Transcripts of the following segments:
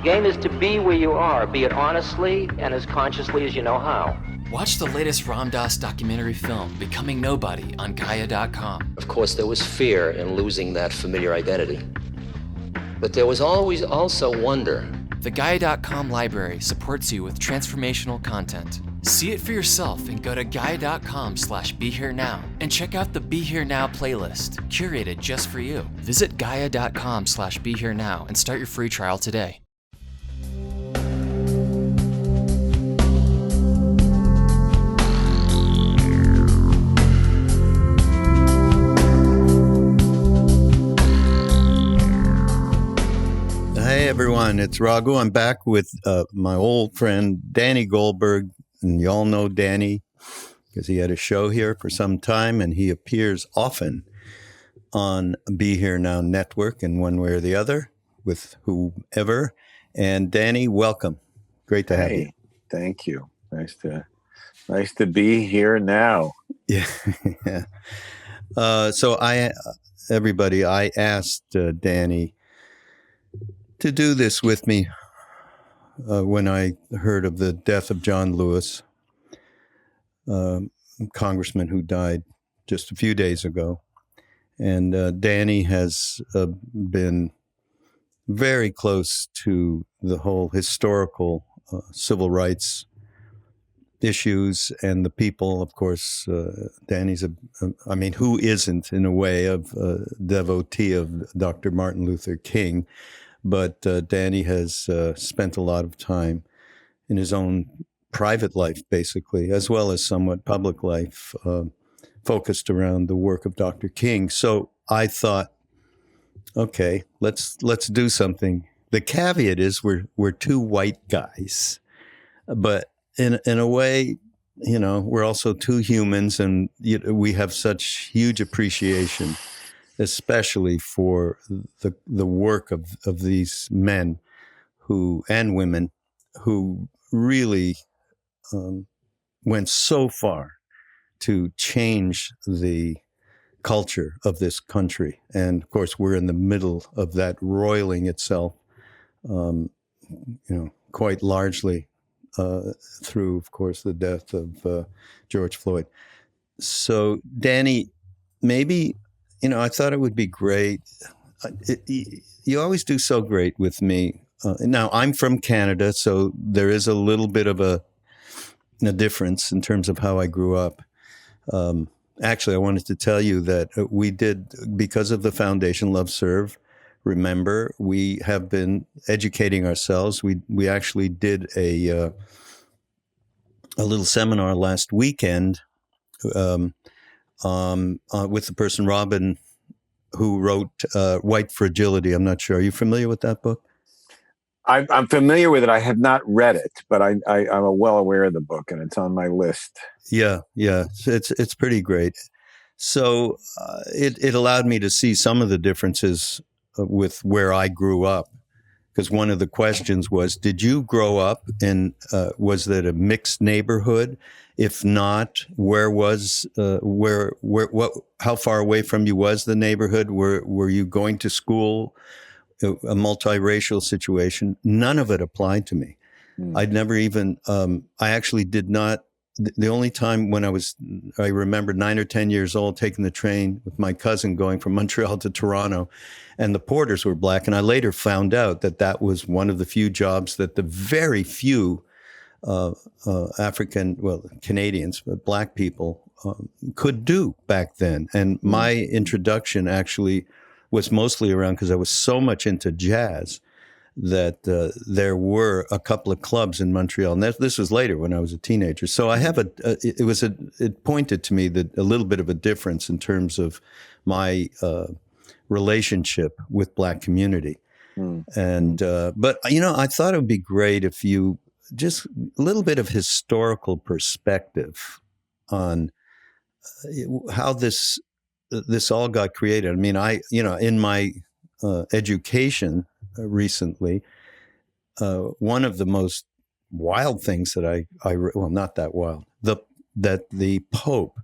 The game is to be where you are, be it honestly and as consciously as you know how. Watch the latest Ram Dass documentary film, Becoming Nobody, on Gaia.com. Of course, there was fear in losing that familiar identity. But there was always also wonder. The Gaia.com library supports you with transformational content. See it for yourself and go to Gaia.com/BeHereNow and check out the Be Here Now playlist, curated just for you. Visit Gaia.com/BeHereNow and start your free trial today. Hey everyone, it's Raghu. I'm back with my old friend Danny Goldberg, and you all know Danny because he had a show here for some time, and he appears often on Be Here Now Network in one way or the other with whoever. And Danny, welcome. Great to have you. Thank you. Nice to be here now. Yeah. So I asked Danny to do this with me when I heard of the death of John Lewis, congressman who died just a few days ago. And Danny has been very close to the whole historical civil rights issues and the people. Of course, Danny's who isn't in a way a devotee of Dr. Martin Luther King? But Danny has spent a lot of time in his own private life, basically, as well as somewhat public life, focused around the work of Dr. King. So I thought, okay, let's do something. The caveat is we're two white guys, but in a way, we're also two humans, and we have such huge appreciation, especially for the work of these men and women who really went so far to change the culture of this country. And of course, we're in the middle of that roiling itself, quite largely through, of course, the death of George Floyd. So, Danny, maybe, I thought it would be great. You always do so great with me. Now, I'm from Canada, so there is a little bit of a difference in terms of how I grew up. Actually, I wanted to tell you that we did, because of the Foundation Love Serve, remember, we have been educating ourselves. We actually did a little seminar last weekend with the person, Robin, who wrote White Fragility. I'm not sure. Are you familiar with that book? I'm familiar with it. I have not read it, but I'm well aware of the book, and it's on my list. Yeah. It's pretty great. So it allowed me to see some of the differences with where I grew up. Because one of the questions was, did you grow up in, was that a mixed neighborhood? If not, how far away from you was the neighborhood? Were you going to school, a multiracial situation? None of it applied to me. I'd never even, I actually did not. The only time when I remember 9 or 10 years old, taking the train with my cousin going from Montreal to Toronto, and the porters were black. And I later found out that was one of the few jobs that the very few Canadians, but black people could do back then. And my introduction actually was mostly around, because I was so much into jazz, that there were a couple of clubs in Montreal, and this was later when I was a teenager. So I have it pointed to me that a little bit of a difference in terms of my relationship with black community. And but I thought it would be great if you just a little bit of historical perspective on how this all got created. I mean, in my education recently, one of the most wild things that not that wild, that the Pope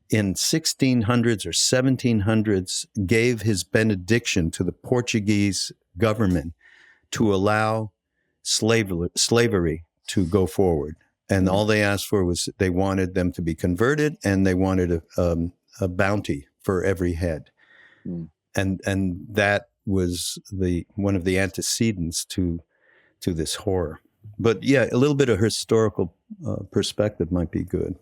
in 1600s or 1700s gave his benediction to the Portuguese government to allow slavery to go forward. And all they asked for was they wanted them to be converted, and they wanted a bounty for every head. And that was one of the antecedents to this horror. But yeah, a little bit of historical perspective might be good.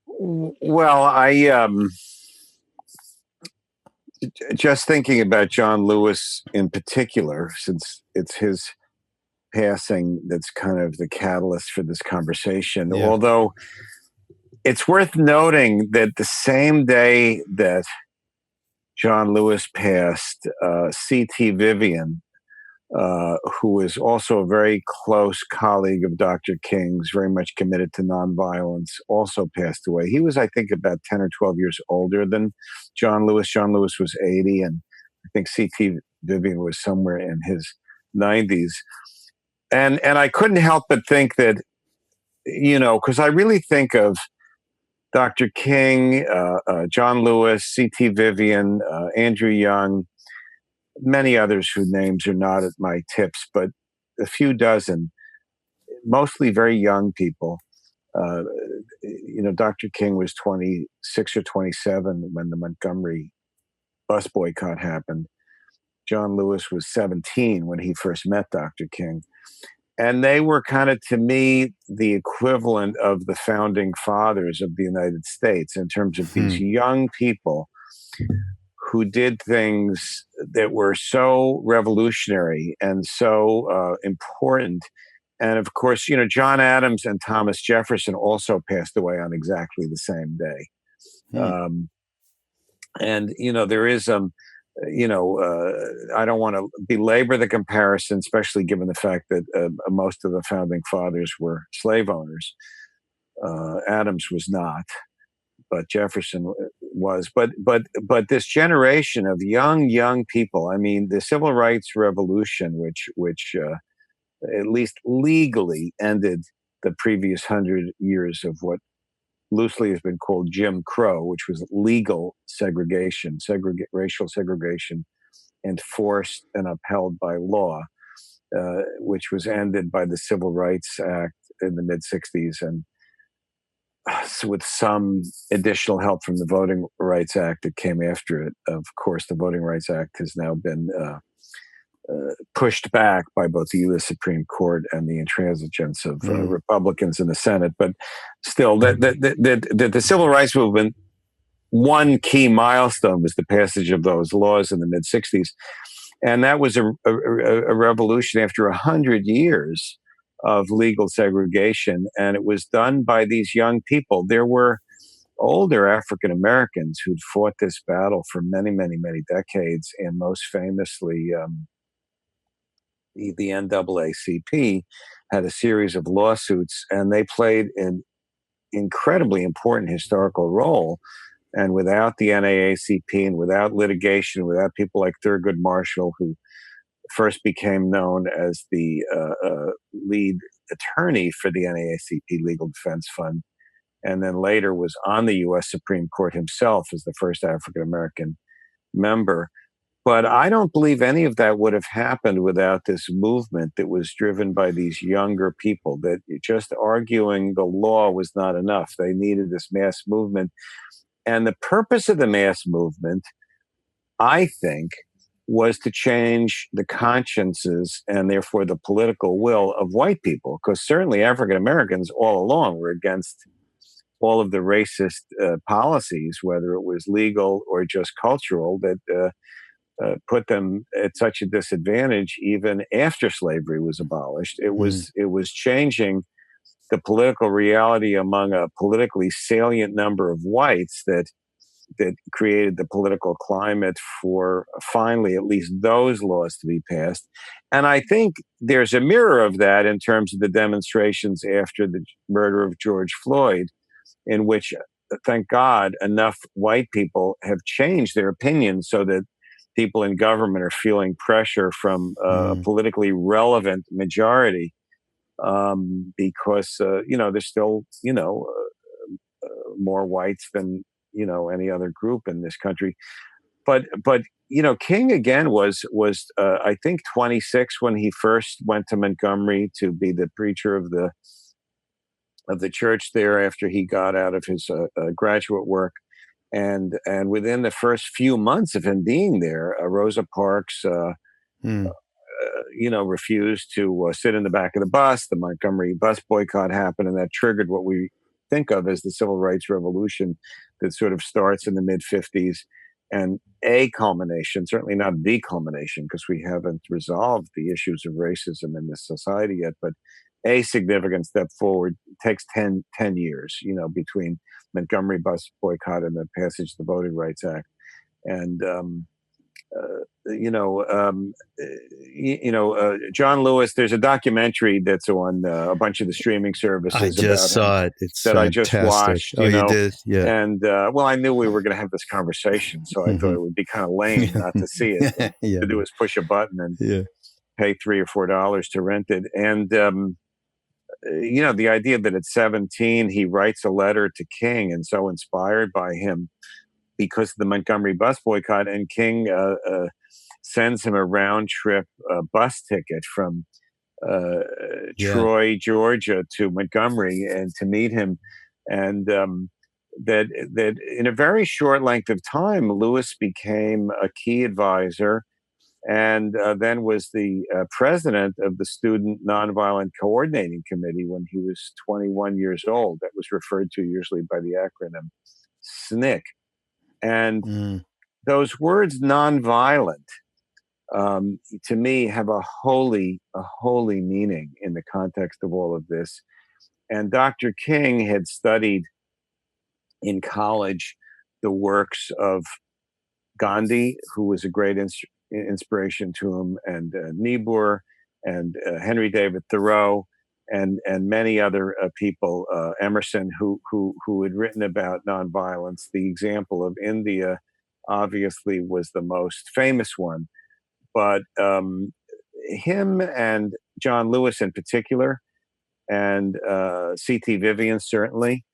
Well, I just thinking about John Lewis in particular, since it's his passing that's kind of the catalyst for this conversation. Yeah. Although it's worth noting that the same day that John Lewis passed, C.T. Vivian, who was also a very close colleague of Dr. King's, very much committed to nonviolence, also passed away. He was, I think, about 10 or 12 years older than John Lewis. John Lewis was 80, and I think C.T. Vivian was somewhere in his 90s. And I couldn't help but think that, because I really think of Dr. King, John Lewis, C.T. Vivian, Andrew Young, many others whose names are not at my tips, but a few dozen, mostly very young people. Dr. King was 26 or 27 when the Montgomery bus boycott happened. John Lewis was 17 when he first met Dr. King. And they were kind of, to me, the equivalent of the founding fathers of the United States in terms of these young people who did things that were so revolutionary and so important. And of course, John Adams and Thomas Jefferson also passed away on exactly the same day. There is I don't want to belabor the comparison, especially given the fact that most of the founding fathers were slave owners. Adams was not, but Jefferson was. But this generation of young people. I mean, the Civil Rights Revolution, which at least legally ended the previous 100 years of what loosely has been called Jim Crow, which was legal segregation, racial segregation, enforced and upheld by law, which was ended by the Civil Rights Act in the mid-'60s, and with some additional help from the Voting Rights Act that came after it. Of course, the Voting Rights Act has now been pushed back by both the U.S. Supreme Court and the intransigence of Republicans in the Senate. But still, the Civil Rights Movement, one key milestone was the passage of those laws in the mid-'60s. And that was a revolution after 100 years of legal segregation. And it was done by these young people. There were older African Americans who'd fought this battle for many, many, many decades, and most famously, the NAACP had a series of lawsuits, and they played an incredibly important historical role. And without the NAACP and without litigation, without people like Thurgood Marshall, who first became known as the lead attorney for the NAACP Legal Defense Fund, and then later was on the U.S. Supreme Court himself as the first African American member. But I don't believe any of that would have happened without this movement that was driven by these younger people, that just arguing the law was not enough. They needed this mass movement. And the purpose of the mass movement, I think, was to change the consciences and therefore the political will of white people, because certainly African Americans all along were against all of the racist policies, whether it was legal or just cultural, that put them at such a disadvantage even after slavery was abolished. It was changing the political reality among a politically salient number of whites that created the political climate for finally at least those laws to be passed. And I think there's a mirror of that in terms of the demonstrations after the murder of George Floyd, in which, thank God, enough white people have changed their opinions so that people in government are feeling pressure from a politically relevant majority, because, there's still, more whites than, any other group in this country. but King again was I think 26 when he first went to Montgomery to be the preacher of the church there after he got out of his graduate work. And within the first few months of him being there, Rosa Parks, refused to sit in the back of the bus. The Montgomery bus boycott happened, and that triggered what we think of as the Civil Rights Revolution that sort of starts in the mid-50s. And a culmination, certainly not the culmination, because we haven't resolved the issues of racism in this society yet, but a significant step forward takes 10 years, between Montgomery bus boycott and the passage of the Voting Rights Act. And, John Lewis, there's a documentary that's on a bunch of the streaming services. I just saw it. It's that fantastic. I just watched. You did? Yeah. And, I knew we were going to have this conversation, so I thought it would be kind of lame not to see it. Yeah. To do is push a button and pay $3 or $4 to rent it. And, the idea that at 17 he writes a letter to King and so inspired by him because of the Montgomery bus boycott, and King sends him a round trip bus ticket from Troy, Georgia to Montgomery and to meet him. And that in a very short length of time, Lewis became a key advisor and then was the president of the Student Nonviolent Coordinating Committee when he was 21 years old. That was referred to usually by the acronym SNCC. And those words nonviolent, to me, have a holy meaning in the context of all of this. And Dr. King had studied in college the works of Gandhi, who was a great inspiration to him, and Niebuhr, and Henry David Thoreau, and many other people, Emerson, who had written about nonviolence. The example of India obviously was the most famous one, but him and John Lewis in particular, and C.T. Vivian certainly,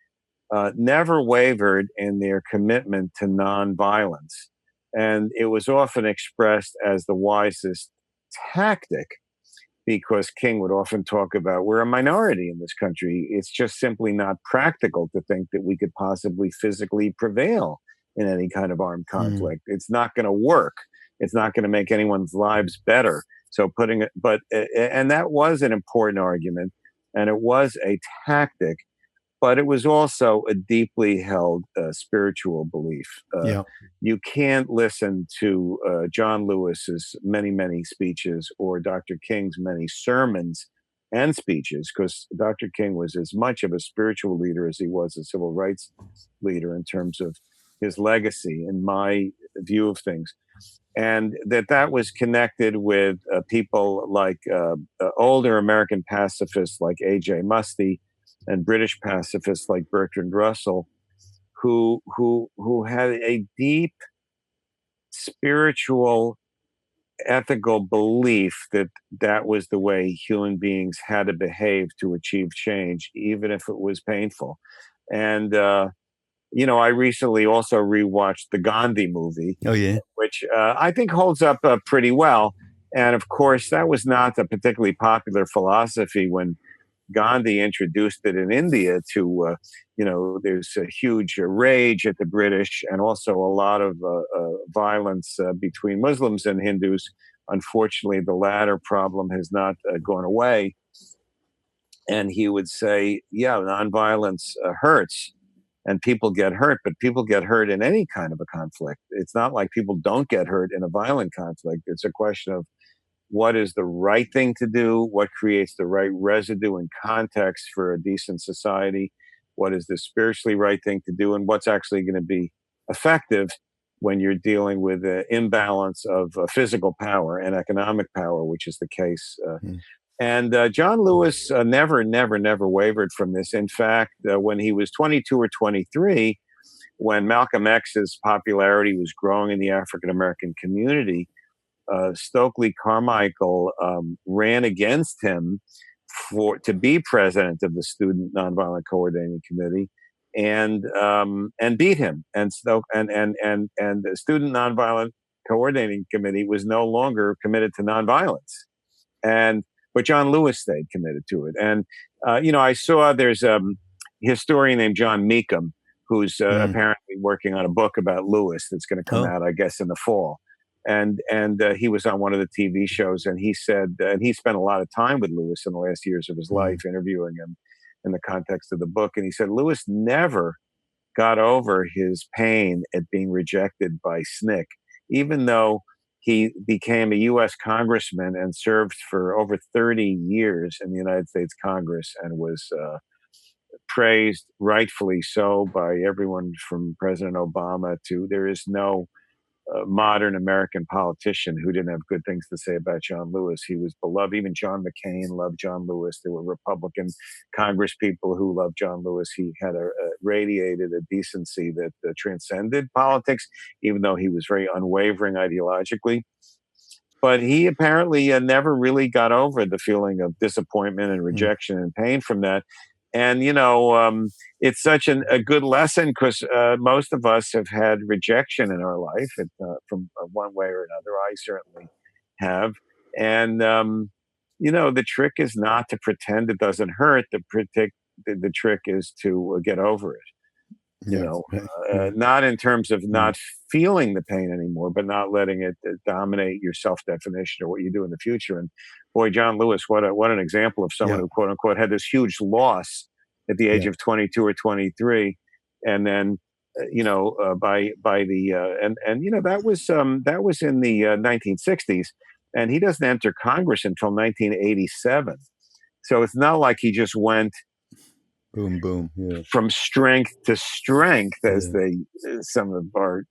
never wavered in their commitment to nonviolence. And it was often expressed as the wisest tactic, because King would often talk about, we're a minority in this country. It's just simply not practical to think that we could possibly physically prevail in any kind of armed conflict. It's not going to work. It's not going to make anyone's lives better. So and that was an important argument, and it was a tactic, but it was also a deeply held spiritual belief. You can't listen to John Lewis's many speeches or Dr. King's many sermons and speeches, because Dr. King was as much of a spiritual leader as he was a civil rights leader in terms of his legacy, in my view of things. And that was connected with people like older American pacifists like A.J. Muste, and British pacifists like Bertrand Russell, who had a deep spiritual, ethical belief that was the way human beings had to behave to achieve change, even if it was painful. And I recently also rewatched the Gandhi movie, which I think holds up pretty well. And of course, that was not a particularly popular philosophy when Gandhi introduced it in India to, there's a huge rage at the British, and also a lot of violence between Muslims and Hindus. Unfortunately, the latter problem has not gone away. And he would say, nonviolence hurts, and people get hurt, but people get hurt in any kind of a conflict. It's not like people don't get hurt in a violent conflict. It's a question of what is the right thing to do, what creates the right residue and context for a decent society, what is the spiritually right thing to do, and what's actually going to be effective when you're dealing with the imbalance of physical power and economic power, which is the case. And John Lewis never wavered from this. In fact, when he was 22 or 23, when Malcolm X's popularity was growing in the African-American community, Stokely Carmichael ran against him to be president of the Student Nonviolent Coordinating Committee. and beat him. And so and the Student Nonviolent Coordinating Committee was no longer committed to nonviolence, but John Lewis stayed committed to it. And I saw there's a historian named John Meekum who's apparently working on a book about Lewis that's going to come out, I guess, in the fall. And he was on one of the TV shows, and he said, and he spent a lot of time with Lewis in the last years of his life, interviewing him in the context of the book. And he said Lewis never got over his pain at being rejected by SNCC, even though he became a U.S. congressman and served for over 30 years in the United States Congress and was praised, rightfully so, by everyone from President Obama to there is no modern American politician who didn't have good things to say about John Lewis. He was beloved. Even John McCain loved John Lewis. There were Republican Congress people who loved John Lewis. He had radiated a decency that transcended politics, even though he was very unwavering ideologically. But he apparently never really got over the feeling of disappointment and rejection and pain from that. And, it's such a good lesson because most of us have had rejection in our life from one way or another. I certainly have. And, the trick is not to pretend it doesn't hurt. The trick is to get over it. Not in terms of not feeling the pain anymore, but not letting it dominate your self-definition or what you do in the future. And boy, John Lewis, what an example of someone who, quote unquote, had this huge loss at the age of 22 or 23. And then, that was in the 1960s, and he doesn't enter Congress until 1987. So it's not like he just went boom, from strength to strength, as some of our,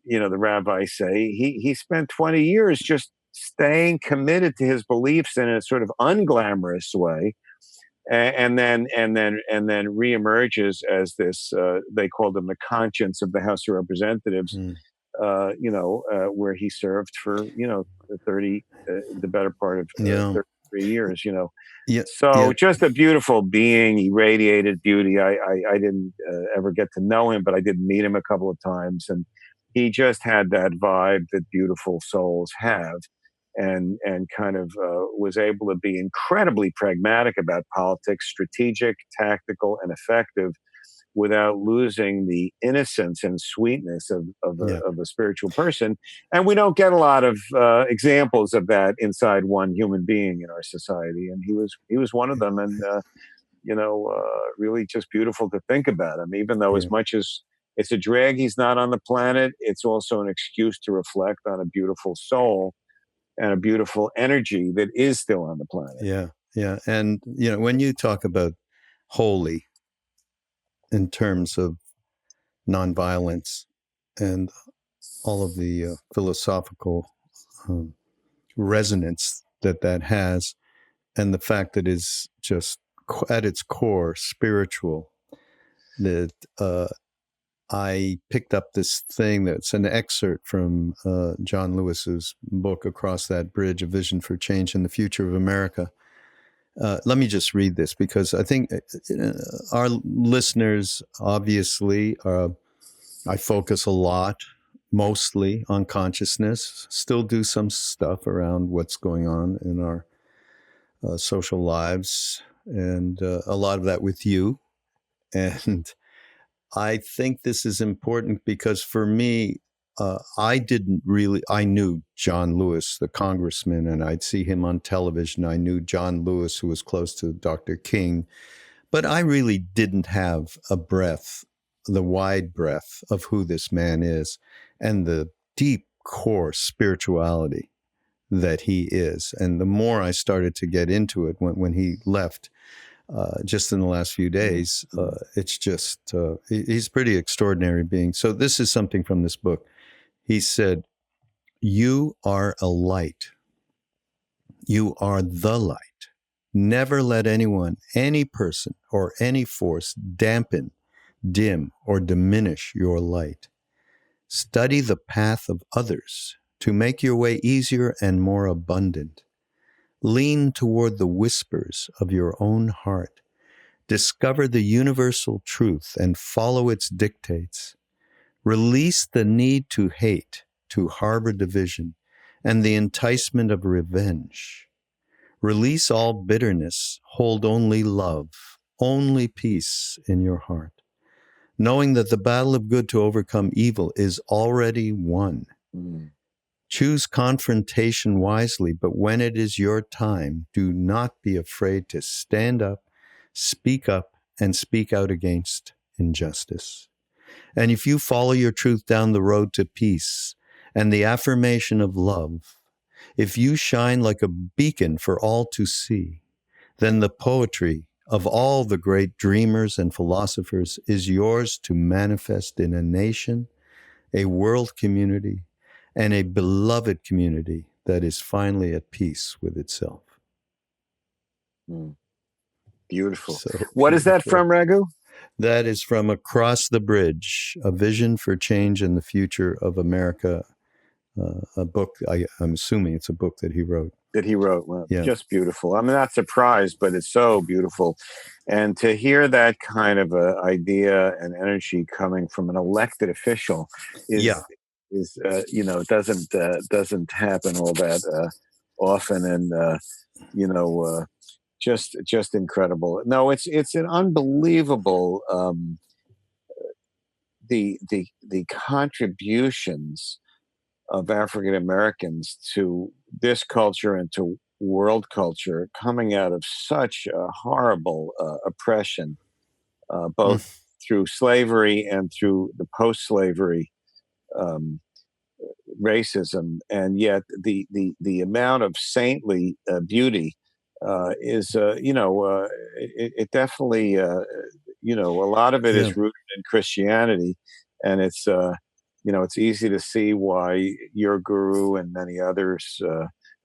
the rabbis say. He spent 20 years just staying committed to his beliefs in a sort of unglamorous way, and then reemerges as this. They called him the conscience of the House of Representatives. Where he served for the better part of 33 years. Just a beautiful being. He radiated beauty. I didn't ever get to know him, but I did meet him a couple of times, and he just had that vibe that beautiful souls have, and kind of was able to be incredibly pragmatic about politics, strategic, tactical, and effective, without losing the innocence and sweetness of a spiritual person. And we don't get a lot of examples of that inside one human being in our society. And he was one of them. And, really just beautiful to think about him, even though as much as it's a drag he's not on the planet, it's also an excuse to reflect on a beautiful soul and a beautiful energy that is still on the planet. Yeah. And, when you talk about holy, in terms of nonviolence and all of the philosophical resonance that has, and the fact that it's just at its core spiritual, that I picked up this thing that's an excerpt from John Lewis's book, Across That Bridge, A Vision for Change in the Future of America. Let me just read this, because I think our listeners, obviously, I focus a lot, mostly on consciousness, still do some stuff around what's going on in our social lives, and a lot of that with you. And I think this is important because for me, I knew John Lewis, the congressman, and I'd see him on television. I knew John Lewis, who was close to Dr. King, but I really didn't have the wide breadth of who this man is and the deep core spirituality that he is. And the more I started to get into it when he left, just in the last few days, it's just, he's a pretty extraordinary being. So this is something from this book. He said, "You are a light. You are the light. Never let anyone, any person, or any force dampen, dim, or diminish your light. Study the path of others to make your way easier and more abundant. Lean toward the whispers of your own heart. Discover the universal truth and follow its dictates. Release the need to hate, to harbor division, and the enticement of revenge. Release all bitterness, hold only love, only peace in your heart, knowing that the battle of good to overcome evil is already won. Choose confrontation wisely, but when it is your time, do not be afraid to stand up, and speak out against injustice. And if you follow your truth down the road to peace and the affirmation of love, if you shine like a beacon for all to see, then the poetry of all the great dreamers and philosophers is yours to manifest in a nation, a world community, and a beloved community that is finally at peace with itself. Beautiful. So what is that from, Raghu? That is from Across the Bridge, A Vision for Change in the Future of America, a book. I'm assuming it's a book that he wrote. Well, just beautiful. I'm not surprised, but it's so beautiful. And to hear that kind of idea and energy coming from an elected official is it doesn't happen all that often, and just incredible. No, it's an unbelievable the contributions of African Americans to this culture and to world culture coming out of such a horrible oppression, both through slavery and through the post-slavery racism, and yet the amount of saintly beauty is it definitely a lot of it is rooted in Christianity, and it's it's easy to see why your guru and many others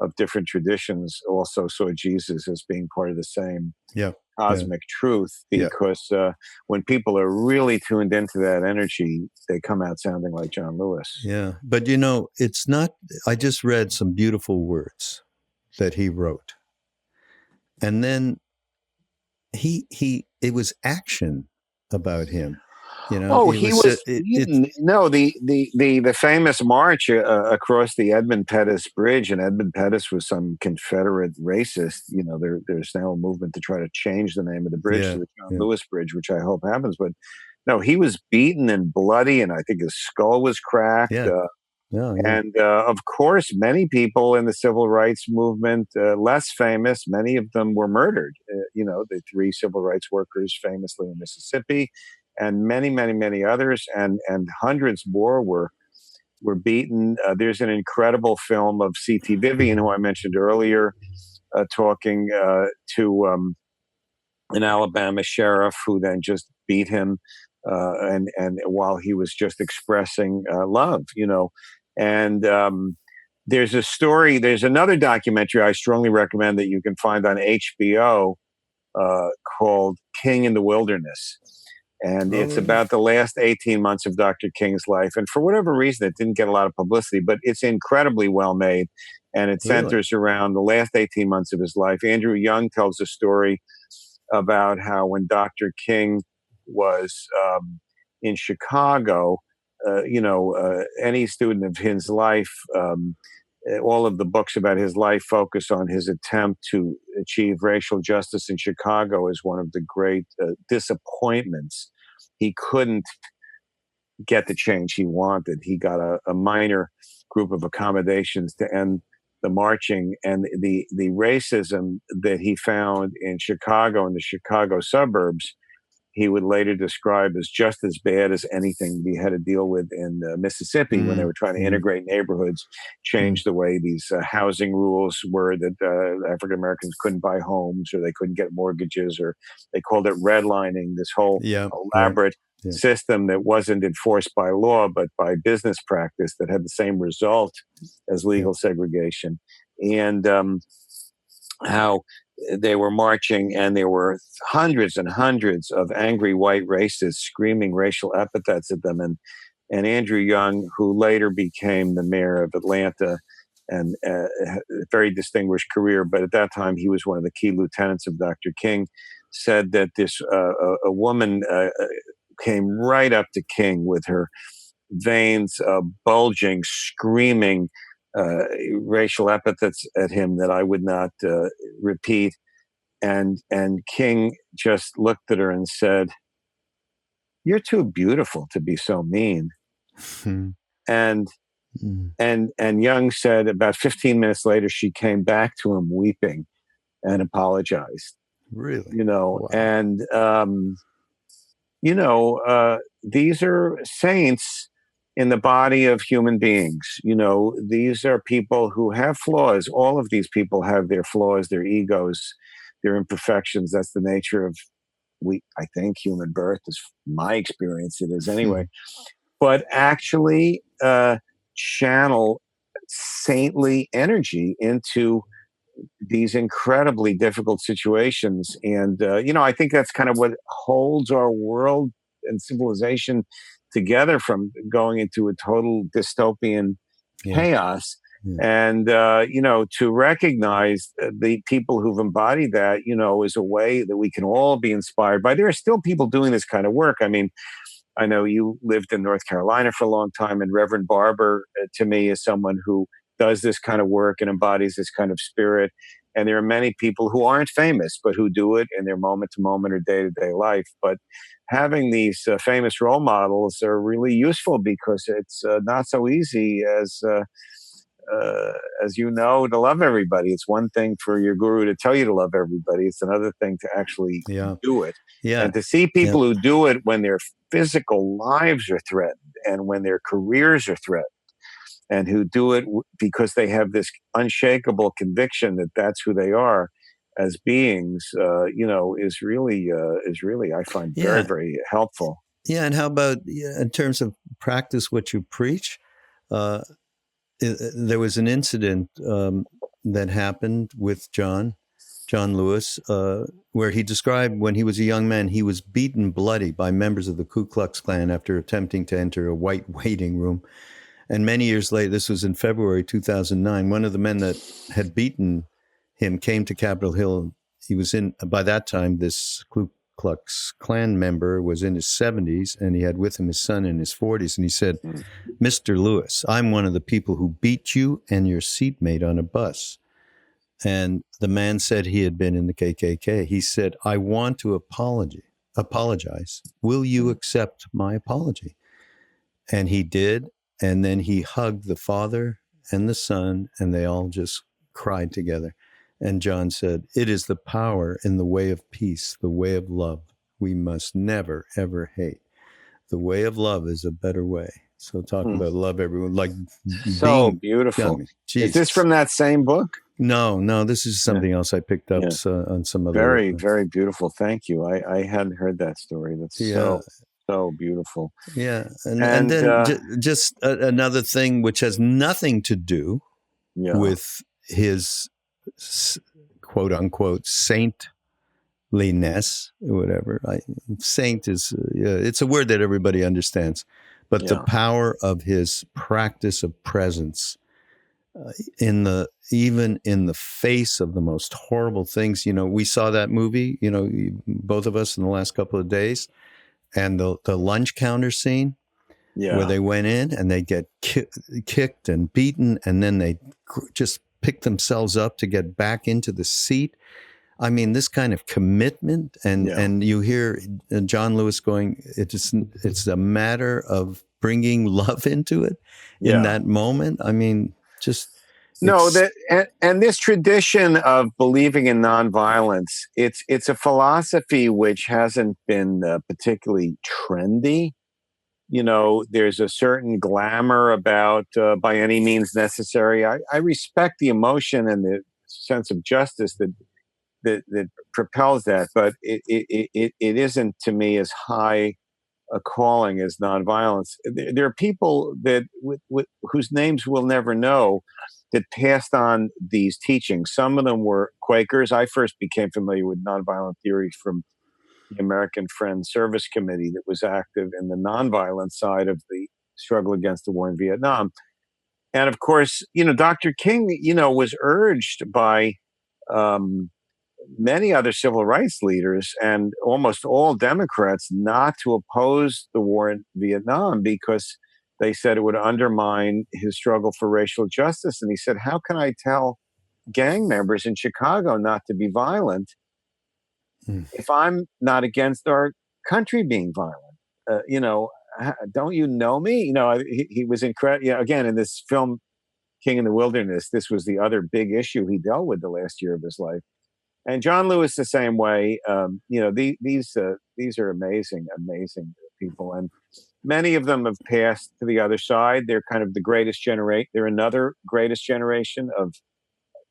of different traditions also saw Jesus as being part of the same cosmic truth, because when people are really tuned into that energy, they come out sounding like John Lewis. Yeah, but it's not. I just read some beautiful words that he wrote, and then it was action about him. He was the famous march across the Edmund Pettus Bridge, and Edmund Pettus was some Confederate racist. There's now a movement to try to change the name of the bridge to the John Lewis Bridge, which I hope happens. But no, he was beaten and bloody, and I think his skull was cracked. And of course, many people in the civil rights movement, less famous, many of them were murdered. The 3 civil rights workers famously in Mississippi, and many, many, many others, and hundreds more were beaten. There's an incredible film of C.T. Vivian, who I mentioned earlier, talking to an Alabama sheriff who then just beat him, and while he was just expressing love, And there's a story. There's another documentary I strongly recommend that you can find on HBO called King in the Wilderness. And it's about the last 18 months of Dr. King's life. And for whatever reason, it didn't get a lot of publicity, but it's incredibly well made. And it centers around the last 18 months of his life. Andrew Young tells a story about how when Dr. King was in Chicago, any student of his life, all of the books about his life focus on his attempt to achieve racial justice in Chicago as one of the great disappointments. He couldn't get the change he wanted. He got a minor group of accommodations to end the marching, and the racism that he found in Chicago and the Chicago suburbs, he would later describe as just as bad as anything we had to deal with in Mississippi when they were trying to integrate neighborhoods, change the way these housing rules were, that African Americans couldn't buy homes or they couldn't get mortgages, or they called it redlining, this whole elaborate system that wasn't enforced by law but by business practice that had the same result as legal segregation. And how they were marching, and there were hundreds and hundreds of angry white racists screaming racial epithets at them. And Andrew Young, who later became the mayor of Atlanta, and a very distinguished career, but at that time he was one of the key lieutenants of Dr. King, said that this a woman came right up to King with her veins bulging, screaming racial epithets at him that I would not repeat. And King just looked at her and said, "You're too beautiful to be so mean." And Young said about 15 minutes later, she came back to him weeping and apologized. Really? Wow. And these are saints in the body of human beings. These are people who have flaws. All of these people have their flaws, their egos, their imperfections. That's the nature of, I think, human birth, is my experience. It is anyway. But actually channel saintly energy into these incredibly difficult situations. And, I think that's kind of what holds our world and civilization together from going into a total dystopian chaos. And, to recognize the people who've embodied that, is a way that we can all be inspired by. There are still people doing this kind of work. I mean, I know you lived in North Carolina for a long time, and Reverend Barber, to me, is someone who does this kind of work and embodies this kind of spirit. And there are many people who aren't famous, but who do it in their moment-to-moment or day-to-day life. But having these famous role models are really useful, because it's not so easy as you know, to love everybody. It's one thing for your guru to tell you to love everybody. It's another thing to actually do it. And to see people who do it when their physical lives are threatened and when their careers are threatened, and who do it because they have this unshakable conviction that that's who they are as beings, is really, I find very, very helpful. Yeah. And how about in terms of practice what you preach? There was an incident that happened with John Lewis, where he described when he was a young man, he was beaten bloody by members of the Ku Klux Klan after attempting to enter a white waiting room. And many years later, this was in February 2009, one of the men that had beaten him came to Capitol Hill. He was by that time, this Ku Klux Klan member was in his 70s, and he had with him his son in his 40s. And he said, "Mr. Lewis, I'm one of the people who beat you and your seatmate on a bus." And the man said he had been in the KKK. He said, "I want to apologize. Will you accept my apology?" And he did. And then he hugged the father and the son, and they all just cried together. And John said, "It is the power in the way of peace, the way of love. We must never, ever hate. The way of love is a better way." So talk about love everyone. Like so beautiful. Is this from that same book? No, this is something else I picked up on some other. Very, very beautiful. Thank you. I hadn't heard that story. That's so beautiful. Yeah. And then just another thing which has nothing to do with his quote unquote saintliness or whatever. Saint is, it's a word that everybody understands, but the power of his practice of presence even in the face of the most horrible things. We saw that movie, both of us in the last couple of days. And the lunch counter scene, where they went in and they get kicked and beaten, and then they just pick themselves up to get back into the seat. I mean, this kind of commitment, and you hear John Lewis going, it's a matter of bringing love into it in that moment. I mean, just... No, and this tradition of believing in nonviolence, it's a philosophy which hasn't been particularly trendy. There's a certain glamour about by any means necessary. I respect the emotion and the sense of justice that propels that, but it isn't to me as high a calling as nonviolence. There are people that whose names we'll never know that passed on these teachings. Some of them were Quakers. I first became familiar with nonviolent theory from the American Friends Service Committee that was active in the nonviolent side of the struggle against the war in Vietnam. And of course, Dr. King, was urged by many other civil rights leaders and almost all Democrats not to oppose the war in Vietnam because they said it would undermine his struggle for racial justice. And he said, how can I tell gang members in Chicago not to be violent if I'm not against our country being violent? Don't you know me? He was incredible. Yeah, again, in this film, King in the Wilderness, this was the other big issue he dealt with the last year of his life. And John Lewis the same way. These are amazing people, and many of them have passed to the other side. They're kind of the greatest generation. They're another greatest generation of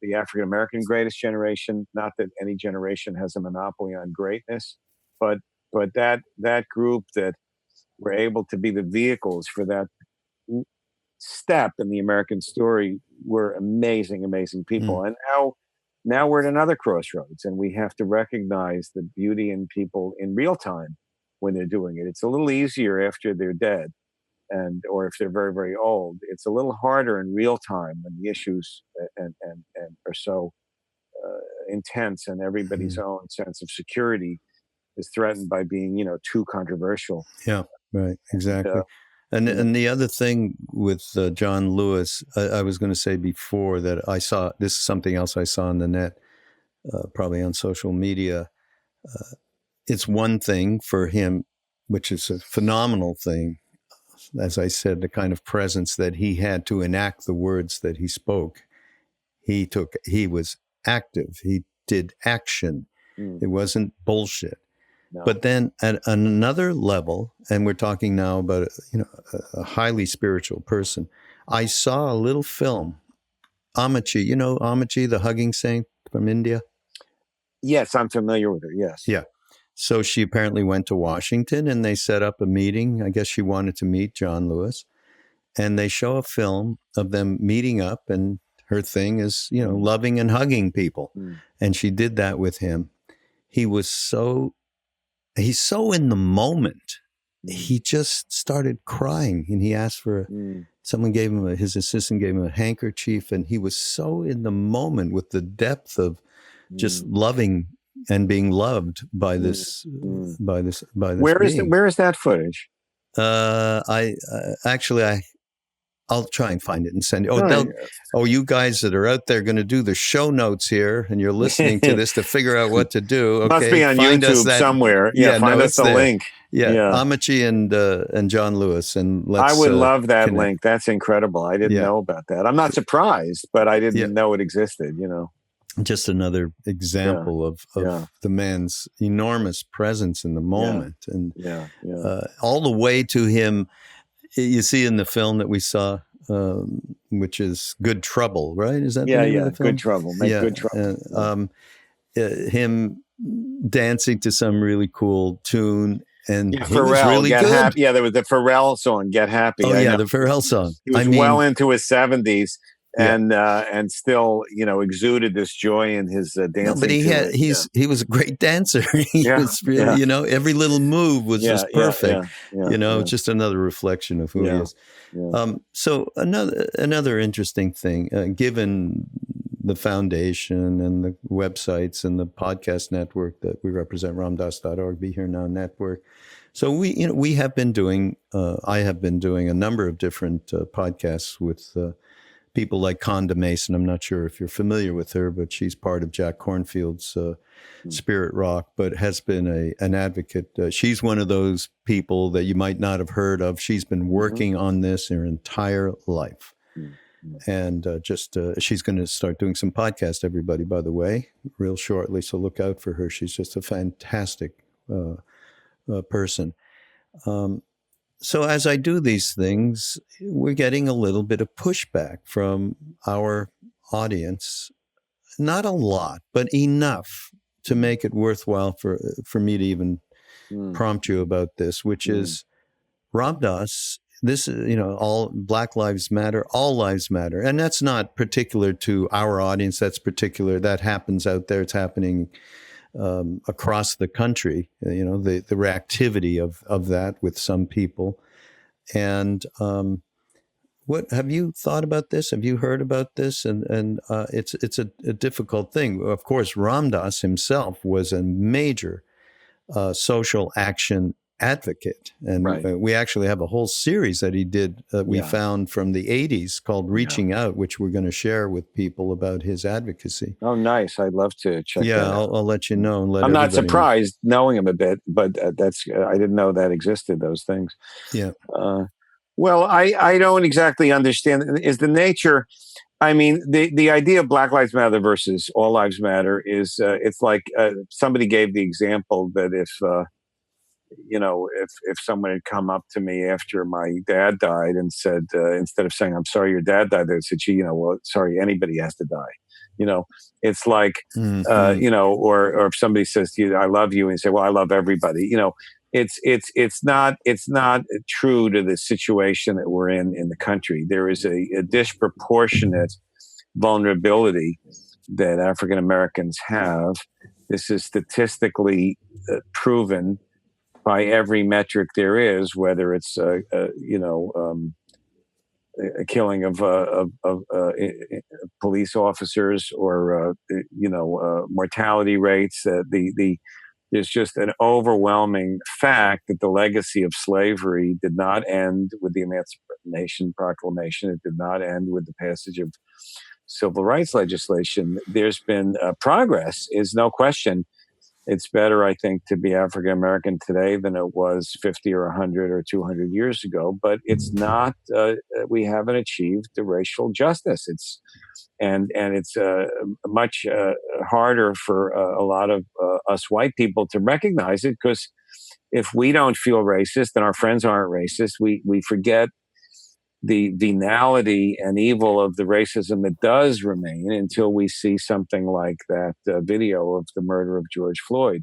the African American greatest generation. Not that any generation has a monopoly on greatness, but that group that were able to be the vehicles for that step in the American story were amazing people. And now we're at another crossroads, and we have to recognize the beauty in people in real time when they're doing it. It's a little easier after they're dead, or if they're very, very old. It's a little harder in real time when the issues and are so intense, and everybody's own sense of security is threatened by being, too controversial. Yeah, right, exactly. And the other thing with John Lewis, I was going to say before that I saw, this is something else I saw on the net, probably on social media. It's one thing for him, which is a phenomenal thing, as I said, the kind of presence that he had to enact the words that he spoke. He was active. He did action. It wasn't bullshit. No. But then at another level, and we're talking now about a highly spiritual person, I saw a little film, Amachi. Amachi, the hugging saint from India? Yes, I'm familiar with her, yes. Yeah. So she apparently went to Washington, and they set up a meeting. I guess she wanted to meet John Lewis. And they show a film of them meeting up, and her thing is, loving and hugging people. And she did that with him. He's so in the moment. He just started crying, and he asked for, someone gave him, his assistant gave him a handkerchief, and he was so in the moment with the depth of just loving and being loved by this, by this. Where is that footage? I'll try and find it and send it. You guys that are out there going to do the show notes here, and you're listening to this to figure out what to do. Okay, must be on YouTube somewhere. Yeah, find us the link. Yeah, Amachi and John Lewis, and I would love that link. That's incredible. I didn't know about that. I'm not surprised, but I didn't know it existed. Just another example of the man's enormous presence in the moment, and all the way to him. You see in the film that we saw, which is Good Trouble, right? Is that the name of the film? Good Trouble. Good Trouble. Him dancing to some really cool tune, and he Pharrell, was really Get good. Happy. Yeah, there was the Pharrell song, Get Happy. Oh, the Pharrell song. He was well into his 70s. And still, exuded this joy in his dancing. No, but he was a great dancer. He was really, every little move was just perfect. Just another reflection of who he is. Yeah. So another interesting thing, given the foundation and the websites and the podcast network that we represent, ramdas.org, Be Here Now Network. So we have been doing, I have been doing a number of different podcasts with people like Conda Mason. I'm not sure if you're familiar with her, but she's part of Jack Kornfield's Spirit Rock, but has been an advocate. She's one of those people that you might not have heard of. She's been working on this her entire life. And she's going to start doing some podcasts, everybody, by the way, real shortly. So look out for her. She's just a fantastic person. So as I do these things, we're getting a little bit of pushback from our audience. Not a lot, but enough to make it worthwhile for me to even prompt you about this, which is, Ram Dass, this, all Black Lives Matter, all lives matter. And that's not particular to our audience. That happens out there. It's happening across the country, the reactivity of that with some people. And What have you thought about this? Have you heard about this? And it's a difficult thing. Of course, Ram Dass himself was a major social action advocate, and Right. we actually have a whole series that he did. We Yeah. found from the '80s called "Reaching Out," which we're going to share with people about his advocacy. Oh, nice. I'd love to check Yeah, that out. I'll let you know and let I'm not everybody know. surprised knowing him a bit, but I didn't know that existed, those things. Yeah. Well, I don't exactly understand. Is the nature, I mean, the idea of Black Lives Matter versus All Lives Matter is, it's like somebody gave the example that if someone had come up to me after my dad died and said, instead of saying, I'm sorry your dad died, they said, gee, well, sorry, anybody has to die. It's like, or if somebody says to you, I love you, and you say, well, I love everybody, it's not true to the situation that we're in the country. There is a disproportionate vulnerability that African Americans have. This is statistically proven by every metric there is, whether it's a killing of police officers or mortality rates. There's just an overwhelming fact that the legacy of slavery did not end with the Emancipation Proclamation. It did not end with the passage of civil rights legislation. There's been progress, is no question. It's better, I think, to be African American today than it was 50 or 100 or 200 years ago. But it's not. We haven't achieved the racial justice. It's much harder for a lot of us white people to recognize it, because if we don't feel racist and our friends aren't racist, we forget the venality and evil of the racism that does remain until we see something like that video of the murder of George Floyd.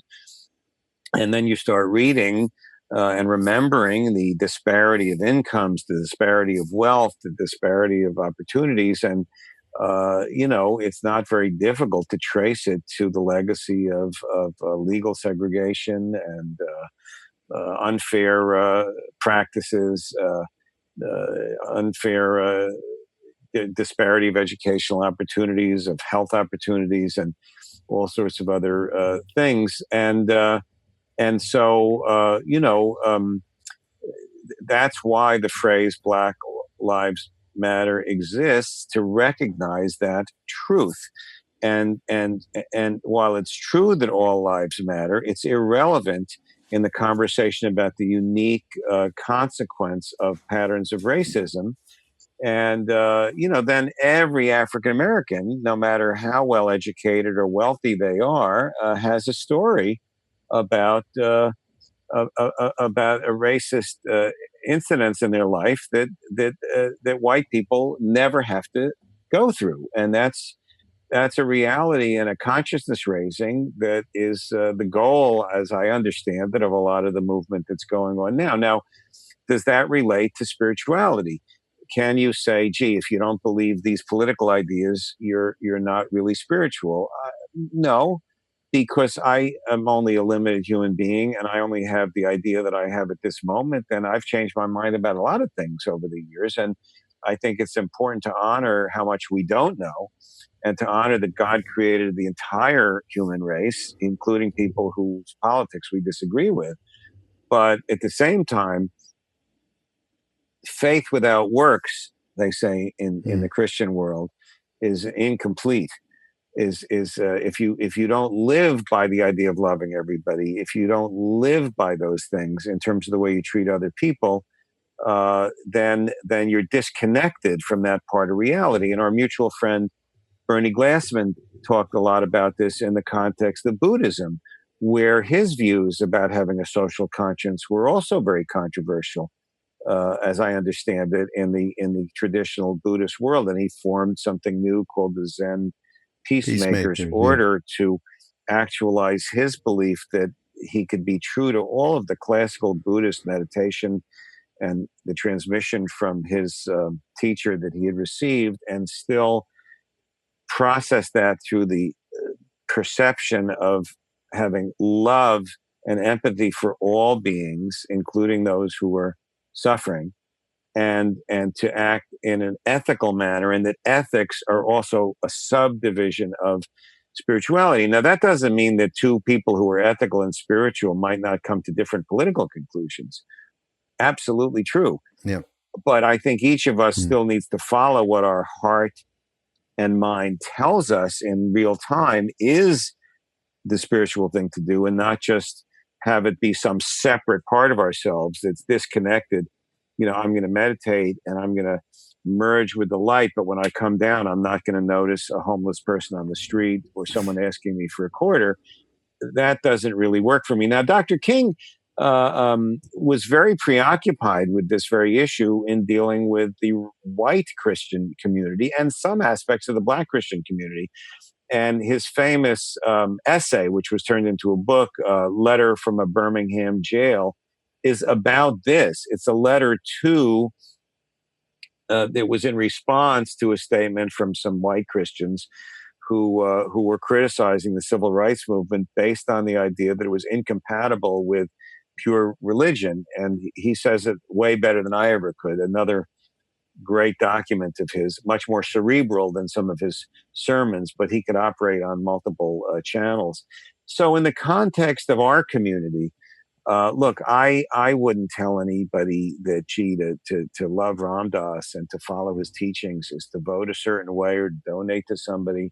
And then you start reading and remembering the disparity of incomes, the disparity of wealth, the disparity of opportunities. And, it's not very difficult to trace it to the legacy of legal segregation and unfair practices, unfair disparity of educational opportunities, of health opportunities, and all sorts of other things. And so that's why the phrase Black Lives Matter exists, to recognize that truth. And while it's true that all lives matter, it's irrelevant in the conversation about the unique consequence of patterns of racism. And, then every African American, no matter how well educated or wealthy they are, has a story about a racist incidents in their life that white people never have to go through. And that's a reality and a consciousness raising that is the goal, as I understand it, of a lot of the movement that's going on now. Now, does that relate to spirituality? Can you say, gee, if you don't believe these political ideas, you're not really spiritual? No, because I am only a limited human being and I only have the idea that I have at this moment. And I've changed my mind about a lot of things over the years. And I think it's important to honor how much we don't know, and to honor that God created the entire human race, including people whose politics we disagree with. But at the same time, faith without works, they say in the Christian world, is incomplete. If you don't live by the idea of loving everybody, if you don't live by those things in terms of the way you treat other people, then you're disconnected from that part of reality. And our mutual friend Bernie Glassman talked a lot about this in the context of Buddhism, where his views about having a social conscience were also very controversial, as I understand it, in the traditional Buddhist world. And he formed something new called the Zen Peacemakers Order to actualize his belief that he could be true to all of the classical Buddhist meditation and the transmission from his teacher that he had received, and still process that through the perception of having love and empathy for all beings, including those who are suffering, and to act in an ethical manner, and that ethics are also a subdivision of spirituality. Now, that doesn't mean that two people who are ethical and spiritual might not come to different political conclusions. Absolutely true. Yeah. But I think each of us still needs to follow what our heart and mind tells us in real time is the spiritual thing to do, and not just have it be some separate part of ourselves that's disconnected. I'm going to meditate and I'm going to merge with the light, but when I come down, I'm not going to notice a homeless person on the street or someone asking me for a quarter. That doesn't really work for me. Now, Dr. King was very preoccupied with this very issue in dealing with the white Christian community and some aspects of the Black Christian community. And his famous essay, which was turned into a book, Letter from a Birmingham Jail, is about this. It's a letter to that was in response to a statement from some white Christians who were criticizing the civil rights movement based on the idea that it was incompatible with pure religion. And he says it way better than I ever could. Another great document of his, much more cerebral than some of his sermons, but he could operate on multiple channels. So in the context of our community, look, I wouldn't tell anybody that, gee, to love Ram Dass and to follow his teachings is to vote a certain way or donate to somebody.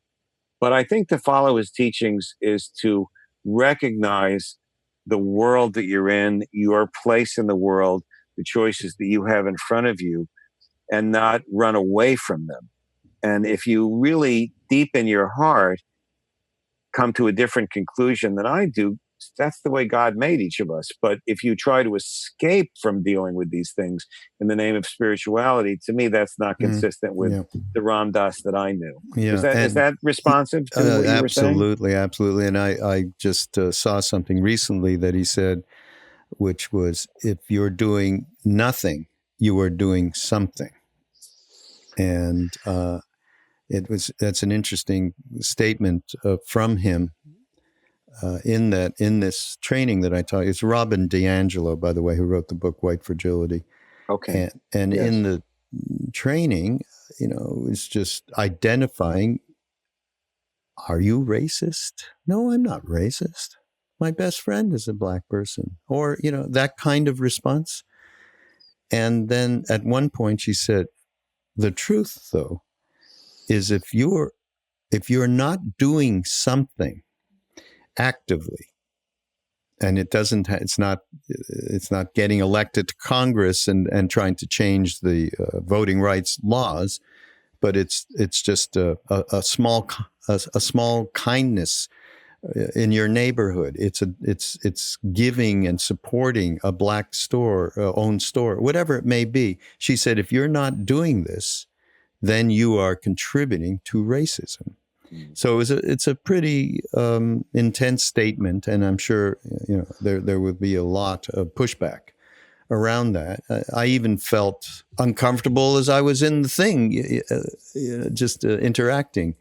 But I think to follow his teachings is to recognize the world that you're in, your place in the world, the choices that you have in front of you, and not run away from them. And if you really, deep in your heart, come to a different conclusion than I do, that's the way God made each of us. But if you try to escape from dealing with these things in the name of spirituality, to me, that's not consistent with the Ram Dass that I knew. Yeah. Is that responsive to what you were saying? Absolutely, absolutely. And I just saw something recently that he said, which was, if you're doing nothing, you are doing something. And that's an interesting statement from him. In this training that I taught, it's Robin DiAngelo, by the way, who wrote the book White Fragility. Okay. And yes. In the training, it's just identifying, are you racist? No, I'm not racist. My best friend is a Black person, or, that kind of response. And then at one point she said, the truth, though, is if you're not doing something actively, and it's not getting elected to Congress and trying to change the voting rights laws, but it's just a small kindness in your neighborhood. It's giving and supporting a Black store, owned store, whatever it may be. She said, if you're not doing this, then you are contributing to racism. So it's a pretty intense statement, and I'm sure there would be a lot of pushback around that. I even felt uncomfortable as I was in the thing, just interacting,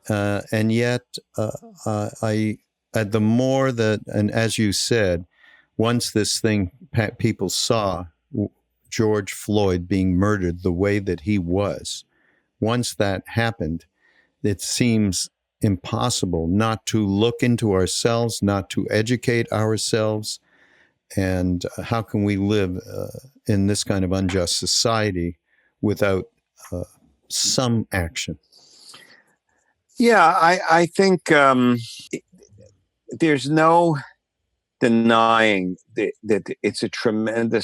and yet the more that, and as you said, once this thing, people saw George Floyd being murdered the way that he was, once that happened, it seems impossible not to look into ourselves, not to educate ourselves. And how can we live in this kind of unjust society without some action? Yeah, I think there's no denying that it's a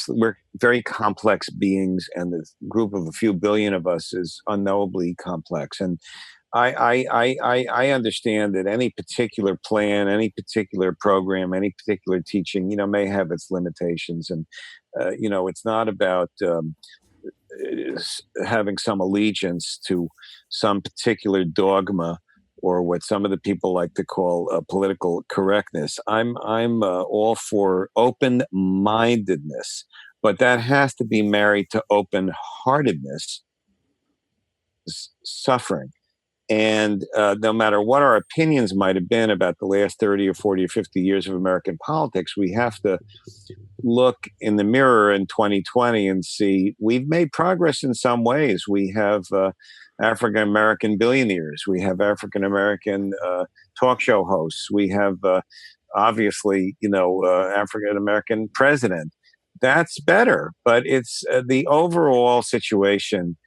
we're very complex beings, and the group of a few billion of us is unknowably complex. And I understand that any particular plan, any particular program, any particular teaching, may have its limitations. And, it's not about having some allegiance to some particular dogma or what some of the people like to call political correctness. I'm all for open-mindedness, but that has to be married to open-heartedness, suffering. And no matter what our opinions might have been about the last 30 or 40 or 50 years of American politics, we have to look in the mirror in 2020 and see we've made progress in some ways. We have African American billionaires. We have African American talk show hosts. We have obviously, African American president. That's better, but it's the overall situation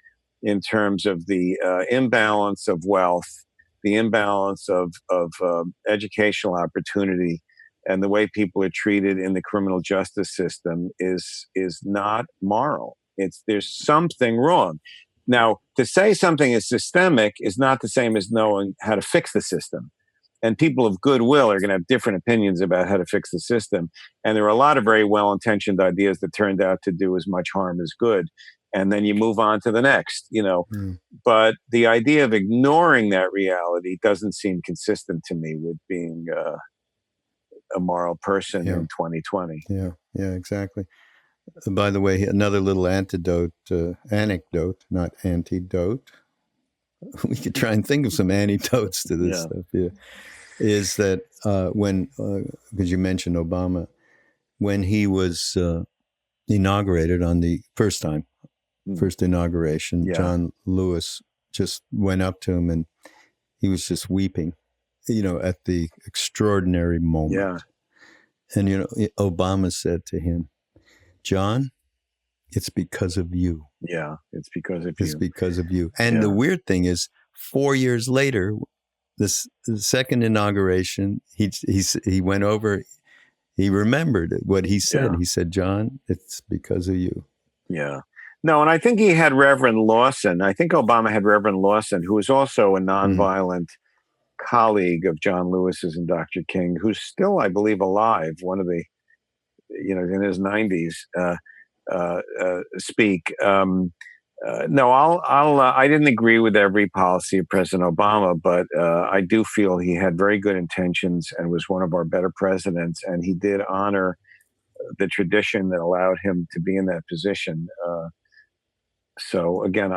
in terms of the imbalance of wealth, the imbalance of educational opportunity, and the way people are treated in the criminal justice system is not moral. There's something wrong. Now, to say something is systemic is not the same as knowing how to fix the system. And people of goodwill are going to have different opinions about how to fix the system. And there are a lot of very well-intentioned ideas that turned out to do as much harm as good. And then you move on to the next, But the idea of ignoring that reality doesn't seem consistent to me with being a moral person in 2020. Yeah, exactly. By the way, another little anecdote, not antidote. We could try and think of some antidotes to this stuff. Yeah, is that when, because you mentioned Obama, when he was inaugurated on the first inauguration, John Lewis just went up to him and he was just weeping, at the extraordinary moment. Yeah. And, Obama said to him, John, it's because of you. Yeah, it's because of you. It's because of you. And the weird thing is, 4 years later, the second inauguration, he went over, he remembered what he said. Yeah. He said, John, it's because of you. Yeah. No, and I think he had Reverend Lawson. I think Obama had Reverend Lawson, who was also a nonviolent colleague of John Lewis's and Dr. King, who's still, I believe, alive, one of the, in his 90s, speak. I didn't agree with every policy of President Obama, but I do feel he had very good intentions and was one of our better presidents. And he did honor the tradition that allowed him to be in that position. So again,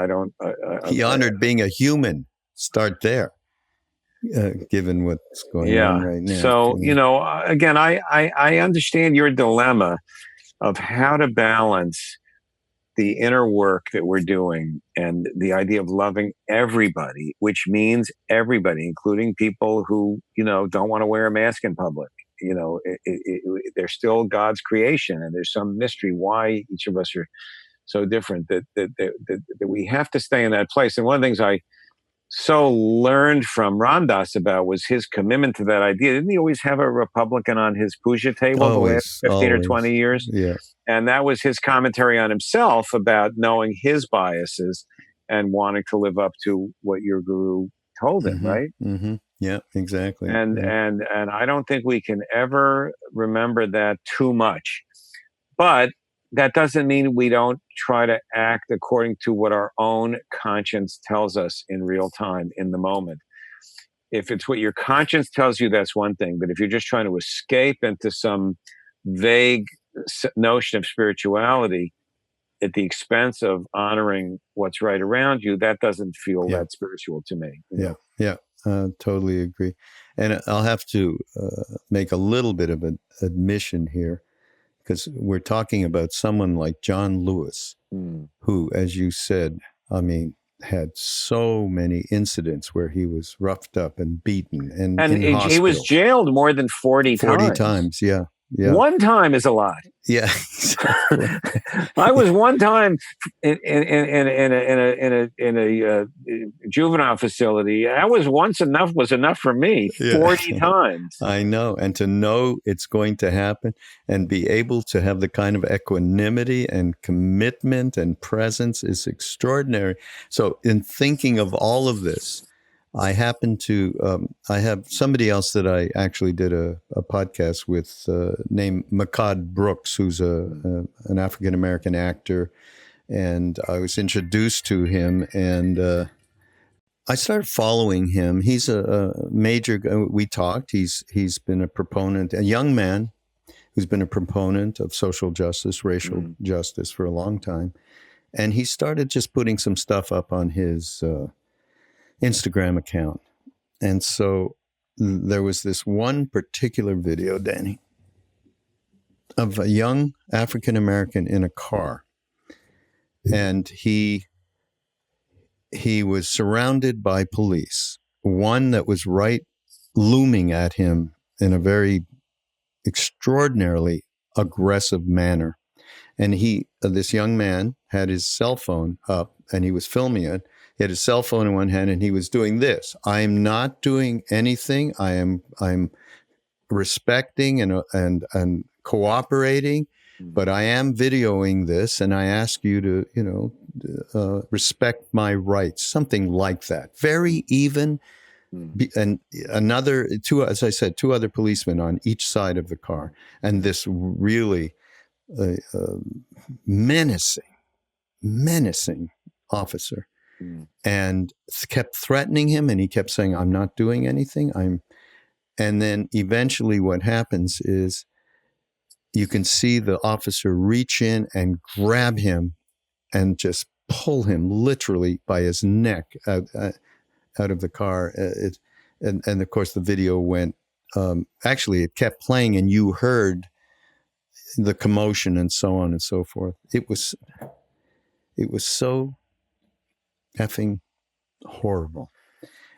he honored being a human. Start there. Given what's going on right now. So, again, I understand your dilemma of how to balance the inner work that we're doing and the idea of loving everybody, which means everybody, including people who, don't want to wear a mask in public. They're still God's creation, and there's some mystery why each of us are so different that we have to stay in that place. And one of the things I so learned from Ram Dass about was his commitment to that idea. Didn't he always have a Republican on his puja table the last 15 or 20 years? Yeah. And that was his commentary on himself about knowing his biases and wanting to live up to what your guru told him, right? Mm-hmm. Yeah, exactly. And I don't think we can ever remember that too much. But that doesn't mean we don't try to act according to what our own conscience tells us in real time, in the moment. If it's what your conscience tells you, that's one thing. But if you're just trying to escape into some vague notion of spirituality at the expense of honoring what's right around you, that doesn't feel that spiritual to me. Yeah, totally agree. And I'll have to make a little bit of an admission here, because we're talking about someone like John Lewis, who, as you said, had so many incidents where he was roughed up and beaten. And he was jailed more than 40 times. 40 times, yeah. Yeah. One time is a lot. Yeah, exactly. I was one time in a juvenile facility. That was was enough for me. 40 times. I know, and to know it's going to happen, and be able to have the kind of equanimity and commitment and presence is extraordinary. So, in thinking of all of this, I happen to, I have somebody else that I actually did a podcast with named Makad Brooks, who's an African-American actor. And I was introduced to him, and I started following him. He's a major, we talked, he's been a proponent, a young man who's been a proponent of social justice, racial justice for a long time. And he started just putting some stuff up on his Instagram account. And so there was this one particular video, Danny, of a young African American in a car, and he was surrounded by police. One that was right looming at him in a very extraordinarily aggressive manner. And this young man had his cell phone up and he was filming it. He had his cell phone in one hand and he was doing this. I'm not doing anything. I'm respecting and cooperating, but I am videoing this, and I ask you to, respect my rights. Something like that. Very even. And two other policemen on each side of the car, and this really menacing officer, and kept threatening him, and he kept saying, "I'm not doing anything. And then eventually what happens is you can see the officer reach in and grab him and just pull him literally by his neck out of the car. And of course the video went, actually it kept playing and you heard the commotion and so on and so forth. It was so effing horrible.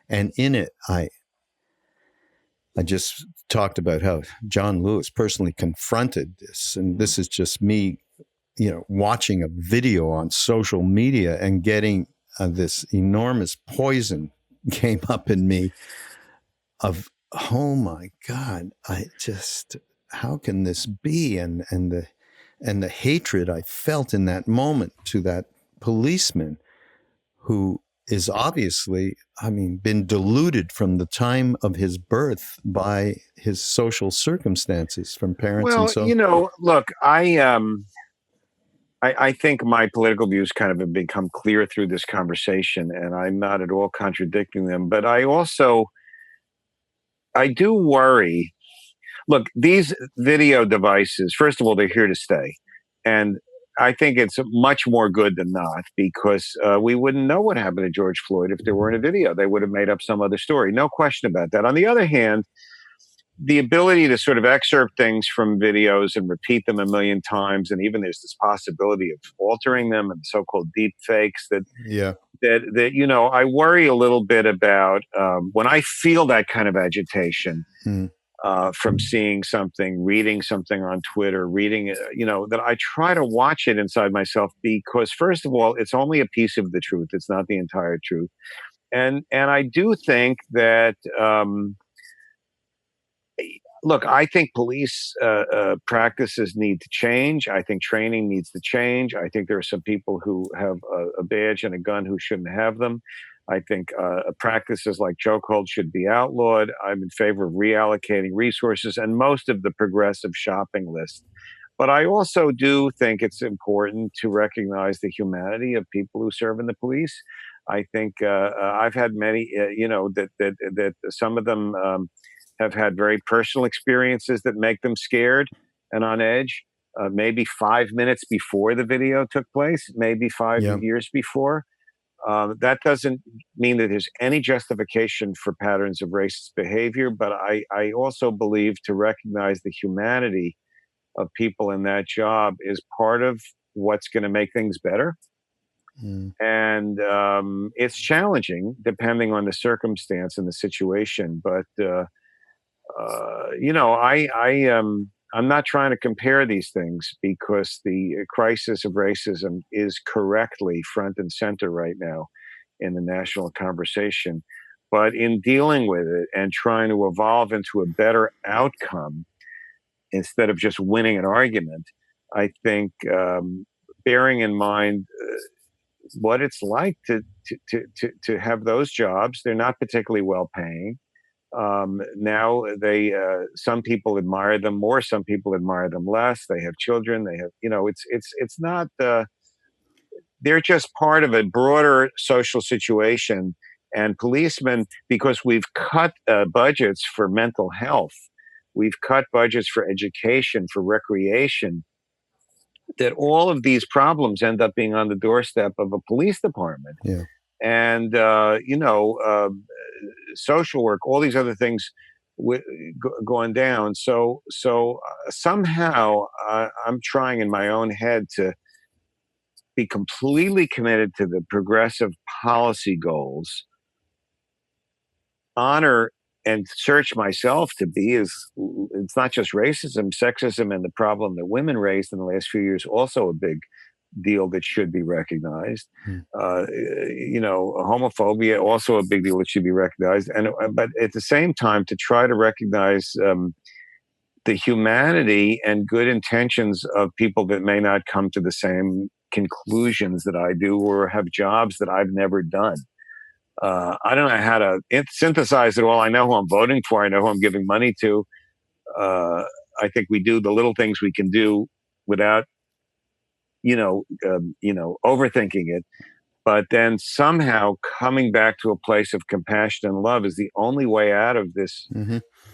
And in it, I just talked about how John Lewis personally confronted this. And this is just me, watching a video on social media and getting this enormous poison came up in me of, oh my God, how can this be? And the hatred I felt in that moment to that policeman who is obviously, been deluded from the time of his birth by his social circumstances from parents and so. Look, I think my political views kind of have become clear through this conversation, and I'm not at all contradicting them. But I do worry. Look, these video devices, first of all, they're here to stay. And I think it's much more good than not, because we wouldn't know what happened to George Floyd if there weren't a video. They would have made up some other story. No question about that. On the other hand, the ability to sort of excerpt things from videos and repeat them a million times, and even there's this possibility of altering them and so-called deep fakes that I worry a little bit about when I feel that kind of agitation. From seeing something, reading something on Twitter, that I try to watch it inside myself, because first of all, it's only a piece of the truth. It's not the entire truth. And I do think that, look, I think police practices need to change. I think training needs to change. I think there are some people who have a badge and a gun who shouldn't have them. I think practices like chokehold should be outlawed. I'm in favor of reallocating resources and most of the progressive shopping list. But I also do think it's important to recognize the humanity of people who serve in the police. I think I've had many, that some of them have had very personal experiences that make them scared and on edge. Maybe 5 minutes before the video took place, maybe 5 years before. That doesn't mean that there's any justification for patterns of racist behavior, but I also believe to recognize the humanity of people in that job is part of what's going to make things better. And it's challenging depending on the circumstance and the situation. But, I'm not trying to compare these things, because the crisis of racism is correctly front and center right now in the national conversation. But in dealing with it and trying to evolve into a better outcome instead of just winning an argument, I think bearing in mind what it's like to have those jobs, they're not particularly well paying. Now some people admire them more, some people admire them less. They have children, they have, it's not, they're just part of a broader social situation. And policemen, because we've cut budgets for mental health, we've cut budgets for education, for recreation, that all of these problems end up being on the doorstep of a police department. and social work, all these other things going down. So somehow I'm trying in my own head to be completely committed to the progressive policy goals, honor and search myself to be it's not just racism, sexism, and the problem that women raised in the last few years, also a big deal that should be recognized. Homophobia, also a big deal that should be recognized. But at the same time, to try to recognize the humanity and good intentions of people that may not come to the same conclusions that I do, or have jobs that I've never done. I don't know how to synthesize it all. I know who I'm voting for. I know who I'm giving money to. I think we do the little things we can do without, overthinking it. But then somehow coming back to a place of compassion and love is the only way out of this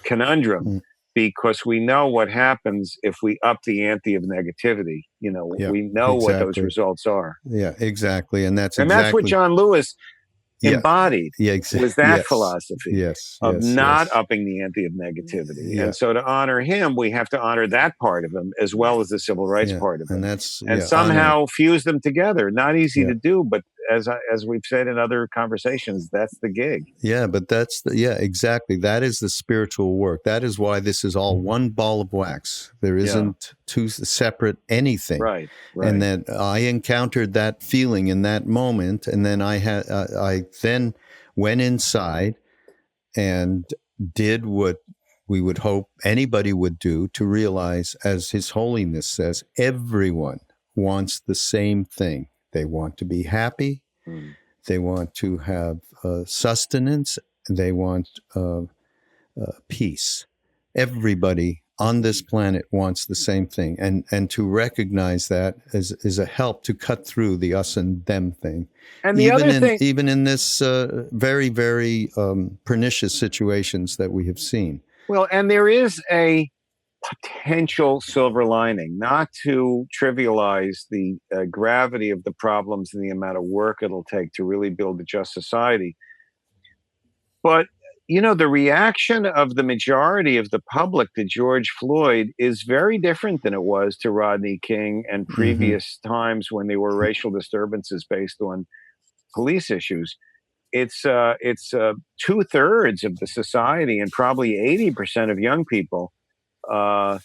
conundrum, because we know what happens if we up the ante of negativity. We know what those results are. Yeah, exactly. And that's what John Lewis embodied was that philosophy of not upping the ante of negativity. And so to honor him, we have to honor that part of him as well as the civil rights part of him. And somehow fuse them together. Not easy to do, but as we've said in other conversations, that's the gig. Yeah, but exactly. That is the spiritual work. That is why this is all one ball of wax. There isn't two separate anything. Right. And that I encountered that feeling in that moment, and then I then went inside and did what we would hope anybody would do, to realize, as His Holiness says, everyone wants the same thing. They want to be happy. They want to have sustenance. They want peace. Everybody on this planet wants the same thing. And to recognize that is a help to cut through the us and them thing. And the other thing, even in this very, very pernicious situations that we have seen. Well, and there is a potential silver lining, not to trivialize the gravity of the problems and the amount of work it'll take to really build a just society. But, the reaction of the majority of the public to George Floyd is very different than it was to Rodney King and previous times when there were racial disturbances based on police issues. It's 2/3 of the society, and probably 80% of young people are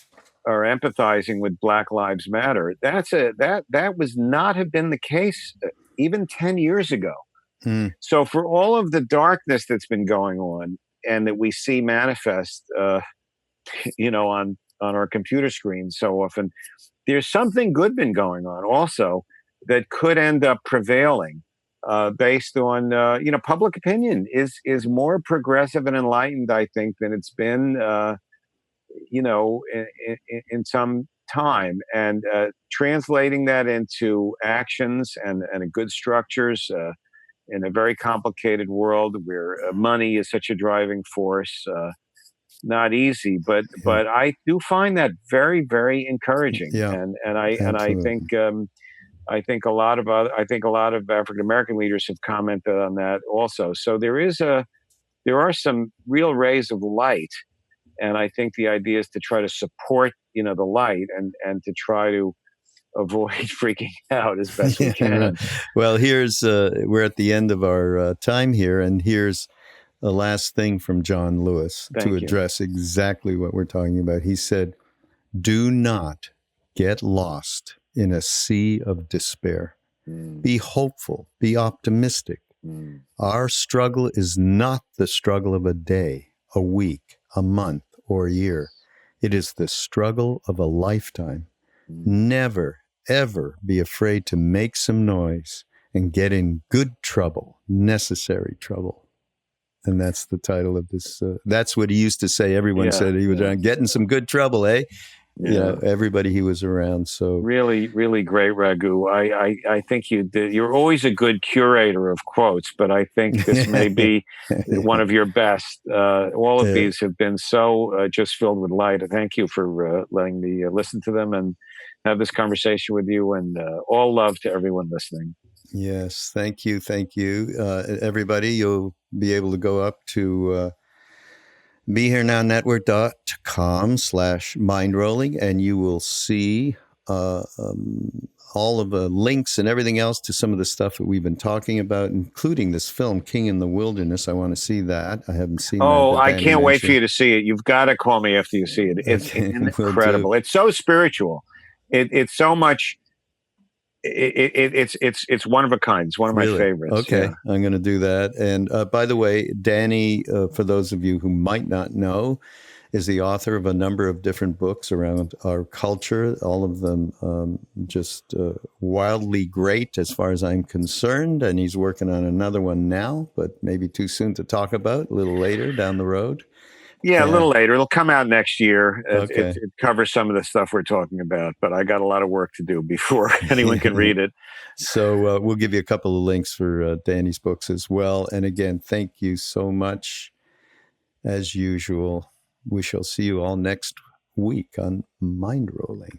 empathizing with Black Lives Matter. That was not have been the case even 10 years ago. So for all of the darkness that's been going on and that we see manifest, on our computer screens so often, there's something good been going on also that could end up prevailing. Based on, public opinion is more progressive and enlightened, I think, than it's been, in some time. And translating that into actions and good structures in a very complicated world where money is such a driving force, not easy. But I do find that very, very encouraging. And I think. I think a lot of African American leaders have commented on that also. So there are some real rays of light, and I think the idea is to try to support the light and to try to avoid freaking out as best we can. Well, here's we're at the end of our time here, and here's the last thing from John Lewis to address exactly what we're talking about. He said, "Do not get lost in a sea of despair. Be hopeful, be optimistic. Our struggle is not the struggle of a day, a week, a month, or a year. It is the struggle of a lifetime. Never, ever be afraid to make some noise and get in good trouble, necessary trouble." And that's the title of this. That's what he used to say. Everyone said he was getting some good trouble, eh? Everybody he was around. So really, really great, Raghu. I think you're always a good curator of quotes, but I think this may be one of your best. All of these have been so just filled with light. Thank you for letting me listen to them and have this conversation with you. And all love to everyone listening. Yes, thank you. Everybody, you'll be able to go up to BeHereNowNetwork.com/mindrolling, and you will see all of the links and everything else to some of the stuff that we've been talking about, including this film, King in the Wilderness. I want to see that. I haven't seen that. Oh, But I Danny can't wait for mentioned. you to see it. You've got to call me after you see it. It's Okay, will incredible. do. It's so spiritual. It's so much. It's one of a kind. It's one of my Really? favorites. Okay, Yeah. I'm going to do that. And by the way, Danny, for those of you who might not know, is the author of a number of different books around our culture, all of them just wildly great as far as I'm concerned. And he's working on another one now, but maybe too soon to talk about, a little later down the road. Yeah, a little later. It'll come out next year. Okay. It covers some of the stuff we're talking about, but I got a lot of work to do before anyone can read it. So we'll give you a couple of links for Danny's books as well. And again, thank you so much. As usual, we shall see you all next week on Mindrolling.